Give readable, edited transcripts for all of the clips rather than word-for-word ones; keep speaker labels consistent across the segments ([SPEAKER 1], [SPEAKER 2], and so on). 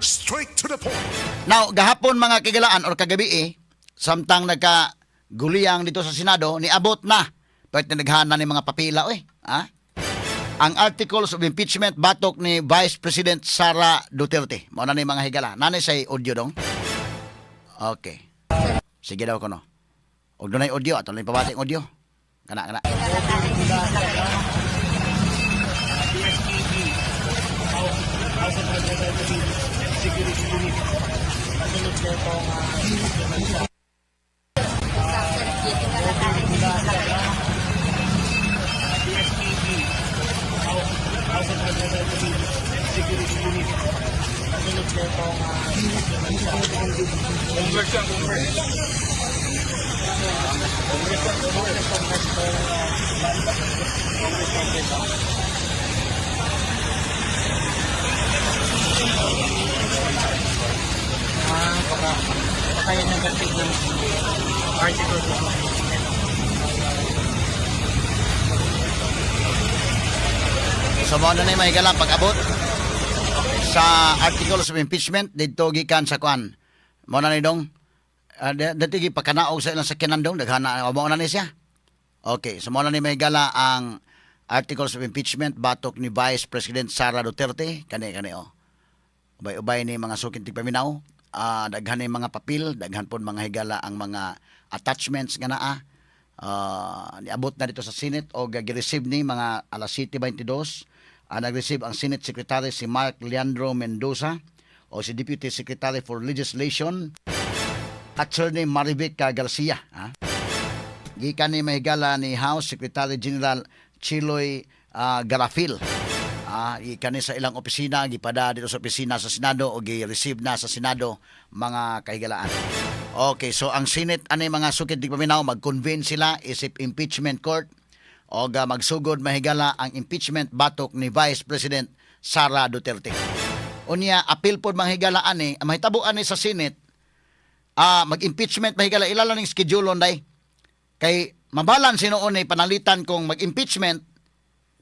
[SPEAKER 1] Straight to the point.
[SPEAKER 2] Now, gahapon mga kigalaan or kagabi samtang nagkaguliyang dito sa Senado, niabot na. Pwede naghana ni mga papila, ang articles of impeachment batok ni Vice President Sara Duterte. Mao na ni mga higala. Nanay say audio dong? Okay. Sige daw ko no. Og dunay audio ato lang pabating audio. Kana.
[SPEAKER 3] Kaya negative ng article po.
[SPEAKER 2] So mo na ni mga higala pag-abot sa articles of impeachment dito gikan sa kwan. Mo na ni dong dito gi pagkanaog sa ilang sakyanan dong daghana mo na ni siya. Okay, so mo na ni mga higala ang articles of impeachment batok ni Vice President Sara Duterte kani ubay-ubay ni mga sukin tigpaminaw. Daghan ni mga papel, daghan pon mga higala ang mga attachments nga naa. Niabot na dito sa Senate o gi-receive ni mga alas 7:22. Nag-receive ang Senate Secretary si Mark Leandro Mendoza o si Deputy Secretary for Legislation Attorney Marivic Garcia. Gikan ni mahigala ni House Secretary General Chiloy Garafil. Ikani sa ilang opisina, gipada dito sa opisina sa Senado o gi-receive na sa Senado mga kahigalaan. Okay, so ang Senate ani mga sukid tigpaminaw mag-convene sila isip impeachment court o magsugod mahigala ang impeachment batok ni Vice President Sara Duterte. Unya apil pod mahigala ani mahitabo ani sa Senate mag-impeachment mahigala ilala ning schedule onday kay mabalan sinuon ni panalitan kung mag-impeachment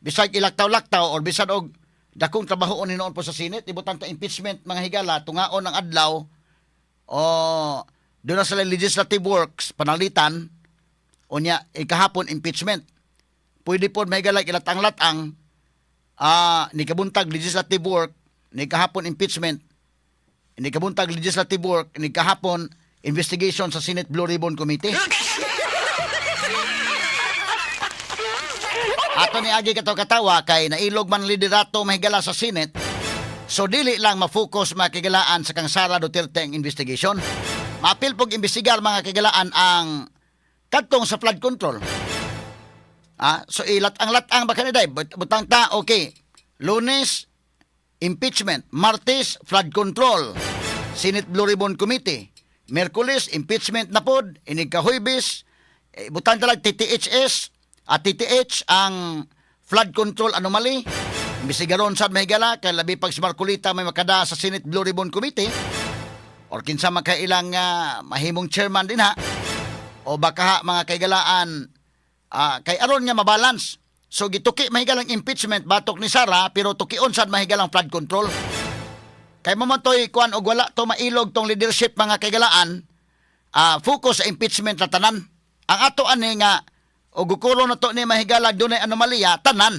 [SPEAKER 2] bisag ilaktaw-laktaw or bisag og dakong trabaho ni noon po sa Senate ibutan ta impeachment mga higala tungaon ang adlaw o doon na sila legislative works panalitan unya ikahapon impeachment pwede po may higala ilatang-latang ni kabuntag legislative work ni kahapon impeachment ni kabuntag legislative work ni kahapon investigation sa Senate Blue Ribbon Committee. Ato ni agi katawa kay nailog man liderato mahigala sa Senate. So dili lang ma-focus makigalaan sa kang Sara Duterte ang investigation. Maapil pog imbestigar mga kigalaan ang kadtong sa flood control. So ilat-ang ba kaniday butang ta okay. Lunes impeachment, Martes flood control. Senate Blue Ribbon Committee. Miyerkules impeachment na pod, inig ka Huwebes, butang talag TTHS. At TTH ang flood control anomaly. Imbestigaron sad mahigala kay labi pag si Marcolita may makada sa Senate Blue Ribbon Committee or kinsa makailang mahimong chairman din o baka mga kaigalaan kay aron nga mabalance. So gituki mahigalang impeachment batok ni Sara pero tukion sad mahigalang flood control. Kay mamontoy kuan og wala to mailog tong leadership mga kaigalaan focus sa impeachment na tanan. Ang ato ani nga o gukulo na to ni mahigala dunay anomalya tanan.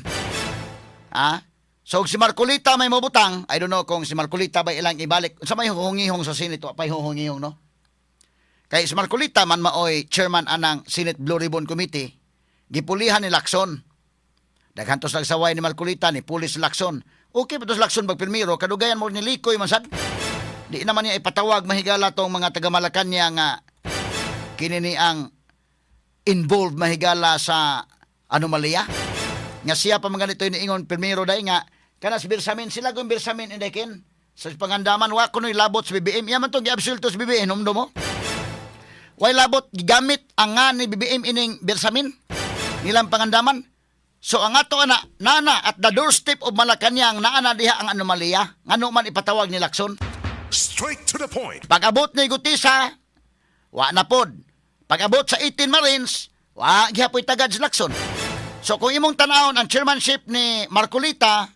[SPEAKER 2] So si Marcolita may mabutang, I don't know kung si Marcolita ba ilang ibalik sa may huhungihong sa Senate pa huhungihong no. Kay si Marcolita man maoy chairman anang Senate Blue Ribbon Committee, gipulihan ni Lacson. Daghan to sa saway ni Marcolita ni pulis Lacson. Okay pa to sa Lacson pagpirmiro kadugayan mo ni Likoy man sad. Di naman niya ipatawag mahigala tong mga taga Malacañang nga kinini ang involved mahigala sa anomalya. Nga siya pa mga nito iniingon primero day nga kanas birsamin sila kung birsamin indekin sa pangandaman wa kuno'y labot sa BBM. Yaman to gi-absolto sa BBM humdo mo. Way labot gigamit ang nga ni BBM ining birsamin nilang pangandaman. So ang ato nana at the doorstep of Malacañang naana diha ang anomalya ngano man ipatawag ni Lacson.
[SPEAKER 1] Straight to the point.
[SPEAKER 2] Pag-abot ni Gutisa wa na pod. Pag-abot sa 18 Marines, wa gihapoy tagad si Lacson. So kung imong tanawon ang chairmanship ni Marcolita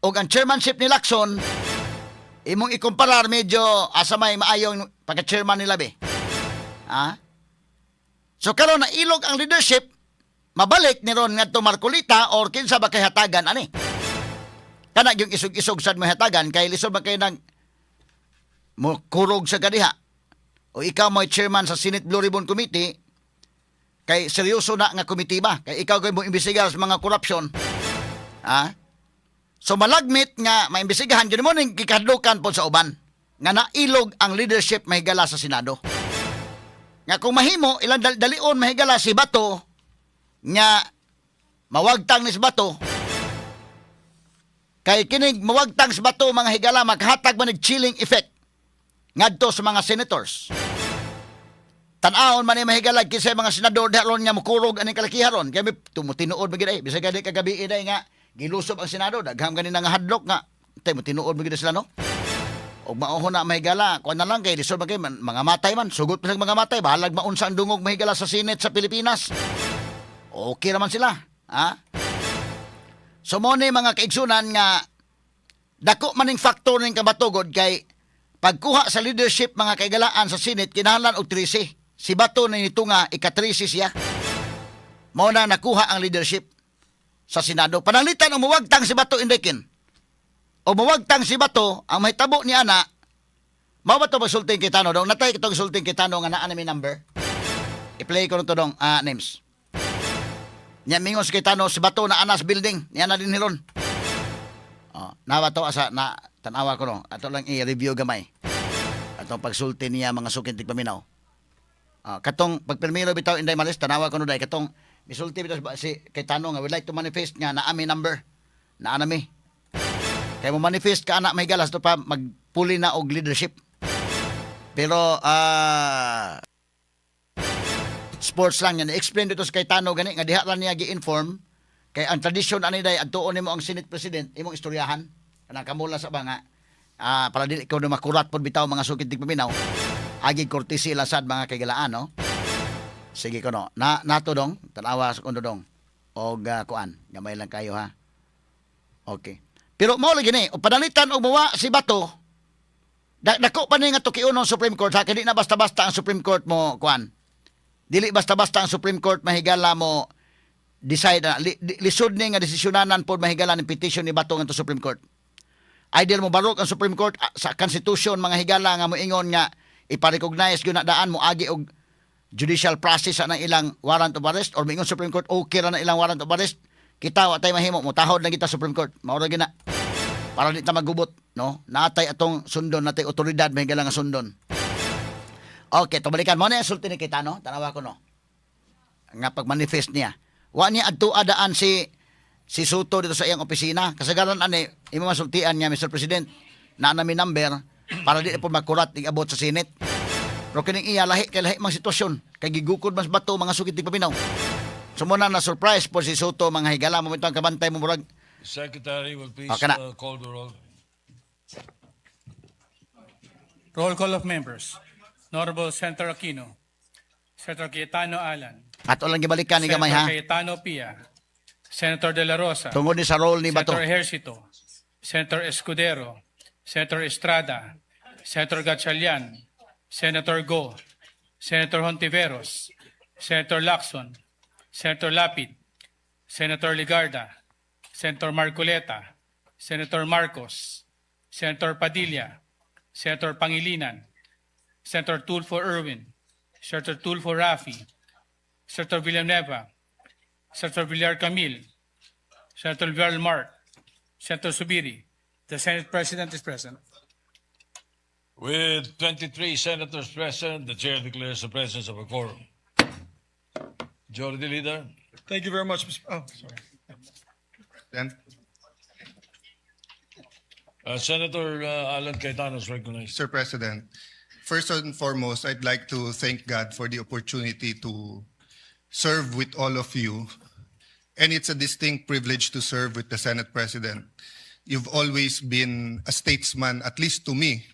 [SPEAKER 2] o ang chairmanship ni Lacson, Imong ikumparar medyo asa may maayong pagka-chairman nila be. Ha? So karon na ilog ang leadership, mabalik ni ron ngadto Marcolita or kinsa ba kay hatagan ani? Kana yung isog-isog sad mo hatagan kay lisod ba kay nag mo kurog sa kadiha. O ikaw mo'y chairman sa Senate Blue Ribbon Committee, kay seryoso na nga committee ba? Kay ikaw kay mo imbestigar sa mga korupsyon. Ha? So malagmit nga maimbestigahan gyud mo ning gikadlukan po sa uban nga nailog ang leadership mahigala sa Senado. Nga kung mahimo ilang dalion mahigala si Bato nga mawagtang ni si Bato. Kay kinig mawagtang si Bato mga higala maghatag man og chilling effect ngadto sa mga senators. Tan-aon man ni mahigala kinsa mga senador daron nga mukurog ani kalakiharon kay tinuod magid ay bisag kay kagabi day nga gilusob ang Senado dagham kanina nga hadlok nga tay mo tinuod magid sila no. Og maohon na mahigala, kuan na lang kay lisod kay mga matay man, sugot pa mga matay, bahalag maunsa ang dungog mahigala sa Senate sa Pilipinas. Okay naman sila, ha? So mo ni mga kaigsunan nga dako maning faktor ning kabatugod kay pagkuha sa leadership mga kaigalaan sa Senate kinahanglan og 13. Si Bato na nito nga ika-13 siya. Mao na nakuha ang leadership sa Senado. Panalitan ang muwagtang si Bato Indekin. O mawagtang si Bato, ang may tabo ni ana, mao ba ito magsulting kay Tano dong? Natay ito magsulting kay Tano nga naa na may number. I-play ko nito dong, names. Nya mingos kay Tano, si Bato na anas building, niya na din hiron. Nawa to asa, na tanawa ko no, ato lang i-review gamay. Atong pagsulti niya mga sukintig paminaw. Katong pagpermiro bitaw inday malis, tanawa ko no day, katong misulti bitaw si kay Tano nga, would like to manifest nga naa may number, naa na may. Kaya mo manifest ka anak may galas to pa magpuli na og leadership. Pero sports lang yan. Explain dito sa Cayetano gani nga diha ra niya gi-inform kay ang tradisyon ani day adtuon nimo ang Senate President imong istoryahan kanang kamula sa mga para dili ikaw na makurat pod bitaw mga sukitig paminaw. Agi courtesy lasad mga kaigalaan no. Sige ko no. Nato dong tanawa sa kundo dong. Og kuan gamay lang kayo ha. Okay. Pero mao lagi ni, o panalitan og mawa si Bato. Dako pa ni nga tukiunon Supreme Court, ha kini na basta-basta ang Supreme Court mo kuan. Dili basta-basta ang Supreme Court mahigala mo decide na lisod ni nga desisyonanan pod mahigala ng petition ni Bato ngadto Supreme Court. Ideal mo barok ang Supreme Court sa Constitution mga higala nga moingon nga ipa-recognize gyud na daan mo agi og judicial process sa ilang warrant of arrest or moingon Supreme Court okay ra na ilang warrant of arrest. Kita wa tay mahimo mo tahod lang kita Supreme Court. Mao ra gina. Para di ta magubot, no? Natay atong sundon, natay otoridad mahigala nga sundon. Okay, to balikan mo na sulti ni kita no. Tanawa ko no. Nga pag-manifest niya. Wa niya adto adaan si Soto dito sa iyang opisina. Kasagaran ani imo masultian niya Mr. President. Na nami number para di po magkurat igabot sa Senate. Pero kining iya lahi kay lahi mang sitwasyon. Kay gigukod mas Bato mga sukitig paminaw. Sumuna na surprise po si Soto mga higala mo itong kabantay mo murag.
[SPEAKER 4] Secretary will please call the roll.
[SPEAKER 3] Roll call of members. Honorable Senator Aquino. Senator Cayetano Alan.
[SPEAKER 2] Ato lang gibalikan ni gamay ha.
[SPEAKER 3] Senator Cayetano Pia. Senator De La Rosa.
[SPEAKER 2] Tungod ni sa role ni Bato.
[SPEAKER 3] Senator Ejercito. Senator Escudero. Senator Estrada. Senator Gatchalian. Senator Go. Senator Hontiveros. Senator Lacson. Senator Lapid, Senator Ligarda, Senator Marcoleta, Senator Marcos, Senator Padilla, Senator Pangilinan, Senator Tulfo Erwin, Senator Tulfo Rafi, Senator Villanueva, Senator Villar Camil, Senator Villar Mart, Senator Subiri. The Senate President is present.
[SPEAKER 4] With 23 senators present, the chair declares the presence of a quorum. Majority Leader.
[SPEAKER 5] Thank you very much, Mr. Oh, sorry. Then,
[SPEAKER 4] Senator Alan Cayetano is recognized.
[SPEAKER 5] Mr. President, first and foremost, I'd like to thank God for the opportunity to serve with all of you. And it's a distinct privilege to serve with the Senate President. You've always been a statesman, at least to me,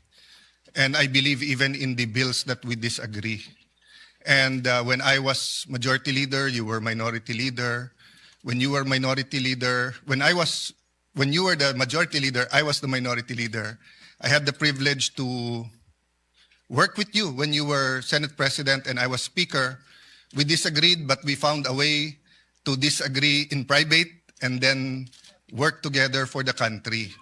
[SPEAKER 5] and I believe even in the bills that we disagree. And when I was majority leader, you were minority leader. When you were minority leader, when you were the majority leader, I was the minority leader. I had the privilege to work with you when you were Senate President and I was Speaker. We disagreed, but we found a way to disagree in private and then work together for the country.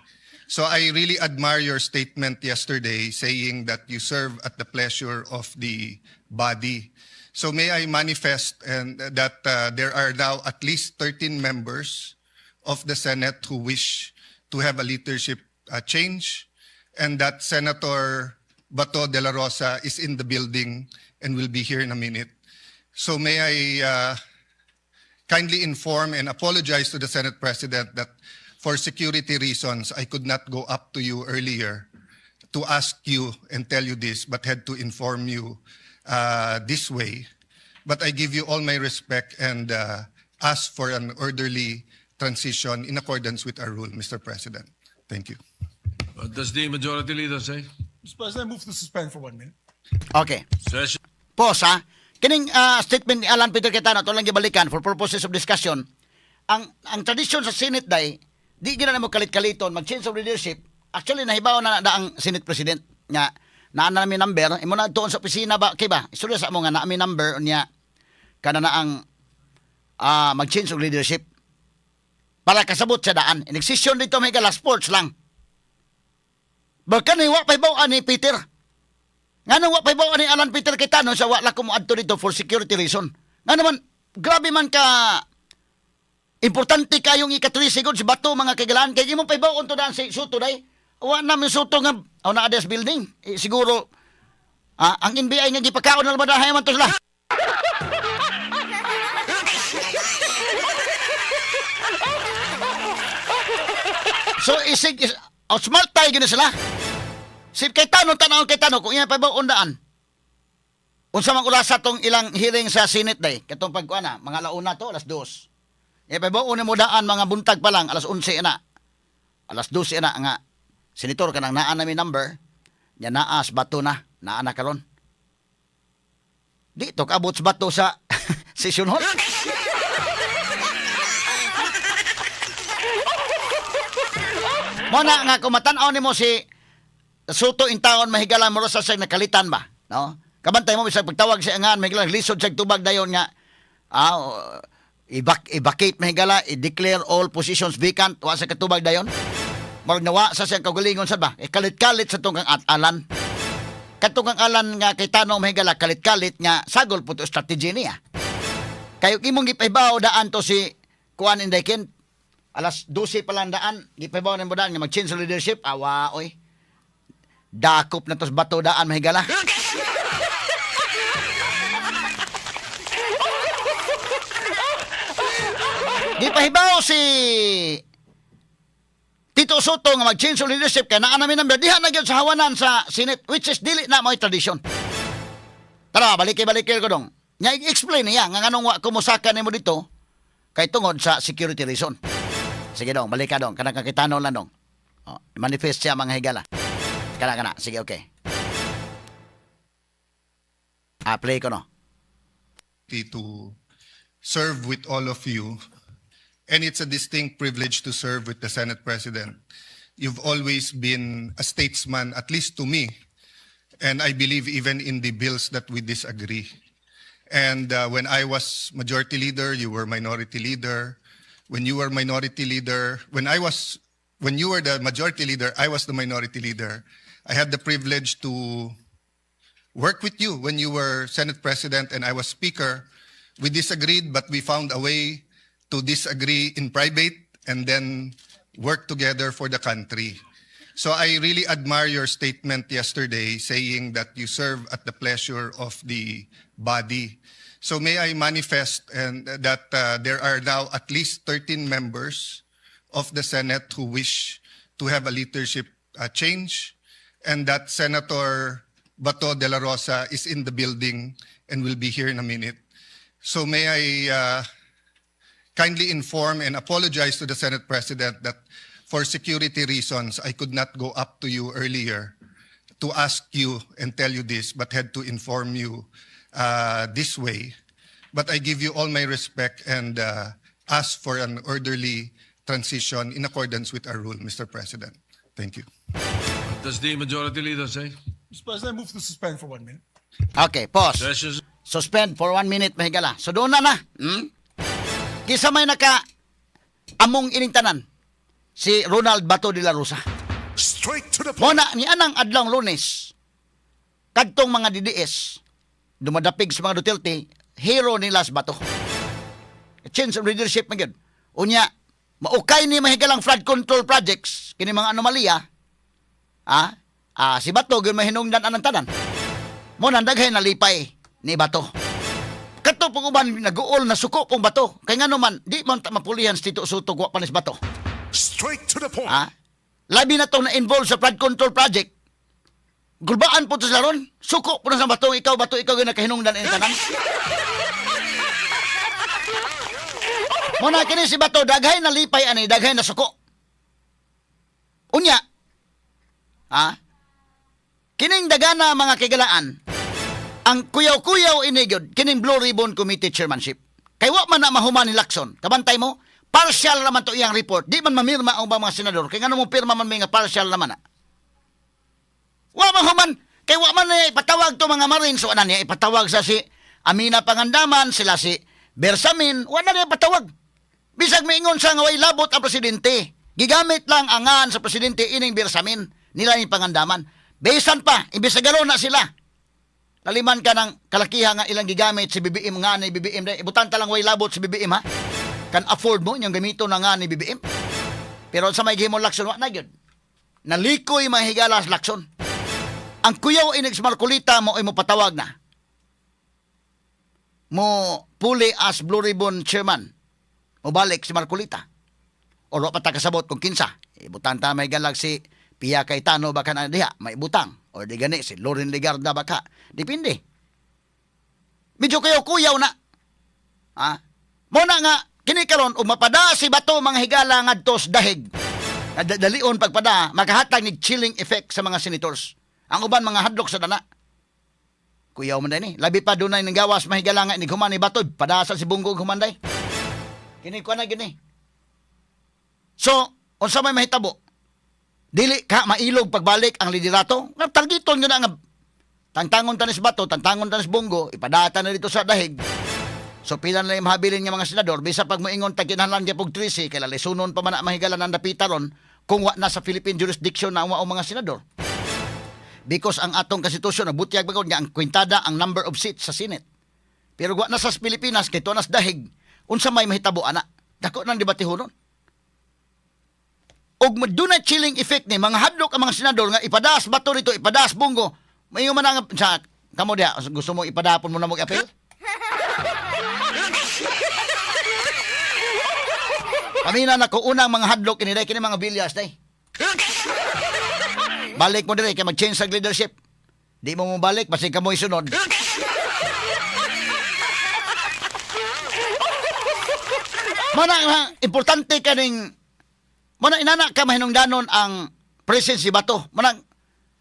[SPEAKER 5] So I really admire your statement yesterday saying that you serve at the pleasure of the body. So may I manifest and that there are now at least 13 members of the Senate who wish to have a leadership change, and that Senator Bato de la Rosa is in the building and will be here in a minute. So may I kindly inform and apologize to the Senate President that for security reasons, I could not go up to you earlier to ask you and tell you this, but had to inform you this way. But I give you all my respect and ask for an orderly transition in accordance with our rule, Mr. President. Thank you.
[SPEAKER 4] What does the majority leader say?
[SPEAKER 6] Mr. President, I move to suspend for 1 minute.
[SPEAKER 2] Okay.
[SPEAKER 4] Session.
[SPEAKER 2] Pause ha. Kining statement ni Alan Peter Cayetano to lang gibalikan for purposes of discussion. Ang tradisyon sa Senate day, di gina na mo kalit-kaliton mag-change of leadership. Actually nahibaw na ang Senate President nga naa na namin number, imo na tuon sa opisina ba kay ba? Istorya sa mo nga naa mi number niya kana na ang mag-change of leadership. Para kasabot sa daan. In decision dito may gala sports lang. Baka ni wa pay baw ani Peter. Nga wa pay baw ani Alan Peter Cayetano sa wala ko mo adto dito for security reason. Nga naman grabe man ka importante kayong ika-3 seconds bato mga kagalaan kay imo pay baw unto daan si Soto day. Wa na mi Soto nga na ades building. Siguro ang NBI nga gipakaon na madahay man to sila. So smart tayo gina sila. Si Cayetano, tanawang Cayetano, kung yan pa ba undaan? Unsa mang ulasa tong ilang hearing sa Senate day, katong pagkuana, mga launa to, alas 2. Yan pa ba mo daan, mga buntag pa lang, alas 11 na. Alas 12 na nga. Senator, kanang naa na mi number, yan naas, bato na, naa na karon. Dito, kaabot sa bato sa session hall. Muna nga kumatan-aw ni mo si Soto in taon mahigalan mo sa nakalitan ba, no? Kabantay mo bisag pagtawag sa angan mahigalan lisod sa tubag dayon nga i-vacate mahigala, i-declare all positions vacant wa sa katubag dayon. Murag nawa sa siyang kagalingon sa ba? Kalit-kalit sa tunggang atalan. Katunggang alan nga Cayetano mahigala kalit-kalit nga sagol po to strategy niya. Kayo imong gipaybaw daan to si Kuan Indaykin. Alas 12 pa lang daan, gipaybaw na mo daan nga mag-change sa leadership. Awa oy. Dakop na tos bato daan mahigala. Gipahibaw si Tito Soto nga mag-change of leadership kaya naa namin number diha na gyud sa hawanan sa Senate which is dili na mo'y tradisyon. Tara, balik ko dong. Nya i-explain niya nga nganong wa kumusaka nimo dito kay tungod sa security reason. Sige dong, balik ka dong. Kanang Cayetano lang dong. Manifest siya mga higala. Kana. Sige, okay. Play ko no.
[SPEAKER 5] To serve with all of you, and it's a distinct privilege to serve with the Senate President. You've always been a statesman, at least to me, and I believe even in the bills that we disagree. And when I was majority leader, you were minority leader. When you were minority leader, when you were the majority leader, I was the minority leader. I had the privilege to work with you when you were Senate President and I was Speaker. We disagreed, but we found a way to disagree in private and then work together for the country. So I really admire your statement yesterday saying that you serve at the pleasure of the body. So may I manifest and that there are now at least 13 members of the Senate who wish to have a leadership change, and that Senator Bato de la Rosa is in the building and will be here in a minute. So may I kindly inform and apologize to the Senate President that for security reasons, I could not go up to you earlier to ask you and tell you this, but had to inform you this way. But I give you all my respect and ask for an orderly transition in accordance with our rule, Mr. President. Thank you.
[SPEAKER 4] does the majority leader say?
[SPEAKER 6] Mr. President, I move to suspend for 1 minute.
[SPEAKER 2] Okay, pause.
[SPEAKER 4] Session.
[SPEAKER 2] Suspend for 1 minute, mahigala. So doon na. Kisa may naka among ining tanan, si Ronald Bato de la Rosa.
[SPEAKER 1] Straight to the point.
[SPEAKER 2] Muna, ni anang adlong Lunes, kadtong mga DDS, dumadapig sa mga Duterte, hero ni Las Bato. Change of leadership na yun. Unya, maukay ni mahigalang flood control projects, kini mga anomalya, si Bato, yun mahinungdan anang tanan. Muna, daghay na lipay ni Bato. Kato pong uban, nag-uol na suko pong Bato. Kaya nga naman, di man mapulihan si Tito Soto, guwa pa ni Bato.
[SPEAKER 1] Straight to the point.
[SPEAKER 2] Labi na itong na-involve sa flood control project. Gulbaan po ito sila ron. Suko po na sa Bato, ikaw yung nakahinungdan in tanan. Muna kini si Bato, daghay na lipay, daghay na suko. Unya, kining dagana mga kigalaan, ang kuyaw-kuyaw inigod, kining Blue Ribbon Committee chairmanship. Kay wa man na mahuman ni Lacson. Kabantay mo, partial naman to iyang report. Di man mamirma ang mga senador. Kaya nga mo pirma man may nga partial naman na. Wa mahuman. Kay wa man na ipatawag to mga Marines. Wa na niya ipatawag sa si Amina Pangandaman, sila si Bersamin. Wa na niya ipatawag. Bisag maingon sa nga way labot ang presidente. Gigamit lang angan sa presidente ining Bersamin. Nila ni Pangandaman. Besan pa, imbesagaro na sila. Laliman ka ng kalakiha nga ilang gigamit si BBM nga ni BBM. Ibutan talang way labot si BBM ha. Kan afford mo yung gamito na nga ni BBM. Pero sa may gihimong Lacson, wak na yun. Nalikoy mahigalas Lacson. Ang kuyaw inig sa Marcolita mo ay mo patawag na. Mo puli as Blue Ribbon Chairman. Mo balik si Marcolita. O ro patakasabot kung kinsa. Ibutan ta may galag si Pia Cayetano baka na diha. May ibutang. O di gani si Loren Legarda baka. Depende. Medyo kayo kuyaw na. Muna nga, kini karon mapada si Bato mga higala ngadtos dahig. Dalion pagpada, makahatag ni chilling effect sa mga senators. Ang uban mga hadlok sa dana. Kuyaw man ni. Labi pa dunay nang gawas mahigala nga ni human ni Bato, padasa si Bungo humanday. Kini ko na gini. So, unsa may mahitabo? Dili ka mailog pagbalik ang liderato. Nga targeton yun na nga. Tangtangon tanis Bato, tangtangon tanis Bungo, ipadata na dito sa dahig. So pila na yung mahabilin ng mga senador, bisa pag moingon tagkinahanglan niya pog 13, kaya lisunon pa man na mahigalan ng dapitaron kung wa na sa Philippine jurisdiction na ang mga senador. Because ang atong konstitusyon, nabutyag bagod nga ang kwintada ang number of seats sa Senate. Pero wa na sa Pilipinas, kito nas dahig, unsa may mahitabo ana. Dako nang debate hunon. Og madunay chilling effect ni mga hadlok ang mga senador nga ipadas Bato dito, ipadas Bungo. Mayo man nga sa kamo dia, gusto mo ipadapon mo na mo appeal? Pamina na ko unang mga hadlok kini kini mga bilyas day. Balik mo dire kay mag-change sa leadership. Di mo balik basi kamo isunod. Mana importante kaning mana inana ka mahinungdanon ang presence si Bato. Mana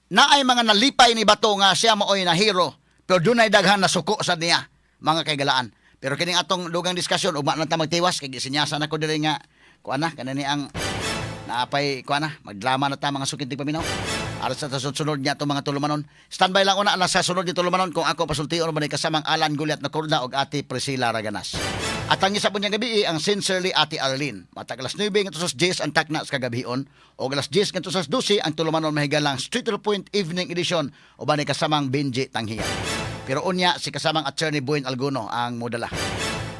[SPEAKER 2] naay mga nalipay ni Bato nga siya maoy na hero pero dunay daghan na suko sa niya mga kaygalaan. Pero kining atong dugang diskusyon ugma na ta magtiwas kay gisinyasan ako diri nga kuana kanani ang naapay kuana magdrama na ta mga sukintig paminaw. Aron sa sunod niya itong mga tulumanon. Standby lang una alas sa sunod ni tulumanon kung ako pasultiyon mo ni kasamang Alan Guliat na Kurda og Ate Priscilla Raganas. At ang isa po niyang gabi ang sincerely Ate Arlene. Matag alas 9 ng tusas 10 ang takna sa kagabion o alas 10 ng tusas 12 ang tulumanon mahigalang Street to the Point Evening Edition o ba ni kasamang Benji Tanghiyan. Pero unya si kasamang Attorney Buen Alguno ang modala.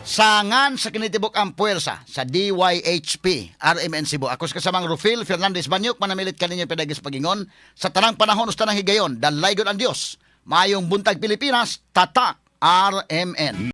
[SPEAKER 2] Sangan sa kinitibok ang puwersa sa DYHP RMN Cebu. Ako sa kasamang Rufil Fernandez Banyok manamilit kaninyo pedagis pagingon sa tanang panahon usta ng higayon. Dalay gud ang Dios. Mayong buntag Pilipinas, tatak RMN.